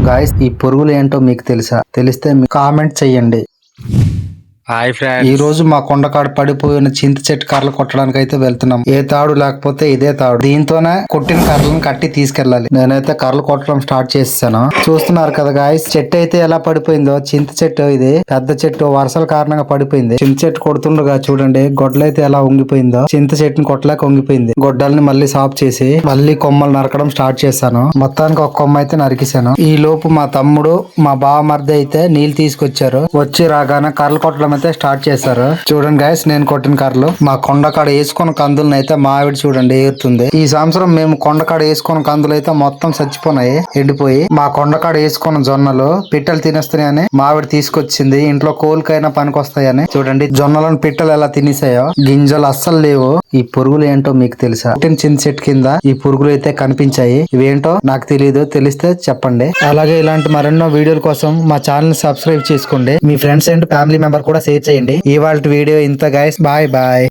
Guys ఈ పురుగులు ఏంటో మీకు తెలుసా? తెలిస్తే కామెంట్ చెయ్యండి. హాయ్ ఫ్రెండ్స్, ఈ రోజు మా కొండకాడ పడిపోయిన చింత చెట్టు కర్రలు కొట్టడానికి అయితే వెళ్తున్నాం. ఏ తాడు లేకపోతే ఇదే తాడు, దీంతోనే కొట్టిన కర్రలను కట్టి తీసుకెళ్లాలి. నేనైతే కర్రలు కొట్టడం స్టార్ట్ చేసాను. చూస్తున్నారు కదా గాయస్, చెట్టు అయితే ఎలా పడిపోయిందో. చింత చెట్టు, ఇది పెద్ద చెట్టు వర్షాల కారణంగా పడిపోయింది. చింత చెట్టు కొడుతుండగా చూడండి గొడ్డలు అయితే ఎలా ఉంగిపోయిందో. చింత చెట్టుని కొట్టలేక ఉంగిపోయింది. గొడ్డల్ని మళ్ళీ సాఫ్ చేసి మళ్ళీ కొమ్మలు నరకడం స్టార్ట్ చేశాను. మొత్తానికి ఒక కొమ్మ అయితే నరికేశాను. ఈ లోపు మా తమ్ముడు, మా బావమరిది అయితే నీళ్లు తీసుకొచ్చారు. వచ్చి రాగానే కర్రలు కొట్టడం అయితే స్టార్ట్ చేశారు. చూడండి గైస్, నేను కొట్టిన కర్రలు. మా కొండకాడ వేసుకున్న కందులను అయితే మా ఆవిడ చూడండి ఏరుతుంది. ఈ సంవత్సరం మేము కొండకాడ వేసుకున్న కందులు అయితే మొత్తం చచ్చిపోయినాయి, ఎండిపోయి. మా కొండకాడ వేసుకున్న జొన్నలు పిట్టలు తినేస్తున్నాయని మా ఆవిడ తీసుకొచ్చింది. ఇంట్లో కోలుకైనా పనికొస్తాయని. చూడండి జొన్నలను పిట్టలు ఎలా తినేసాయో. గింజలు అస్సలు లేవు. ఈ పురుగులు ఏంటో మీకు తెలుసా? పుట్టిన చింత చెట్టు కింద ఈ పురుగులు అయితే కనిపించాయి. ఇవేంటో నాకు తెలియదు, తెలిస్తే చెప్పండి. అలాగే ఇలాంటి మరెన్నో వీడియోల కోసం మా ఛానల్ సబ్స్క్రైబ్ చేసుకోండి. మీ ఫ్రెండ్స్ అండ్ ఫ్యామిలీ మెంబర్ కూడా షేర్ చేయండి. ఇవాళ వీడియో ఇంత గైస్, బాయ్ బాయ్.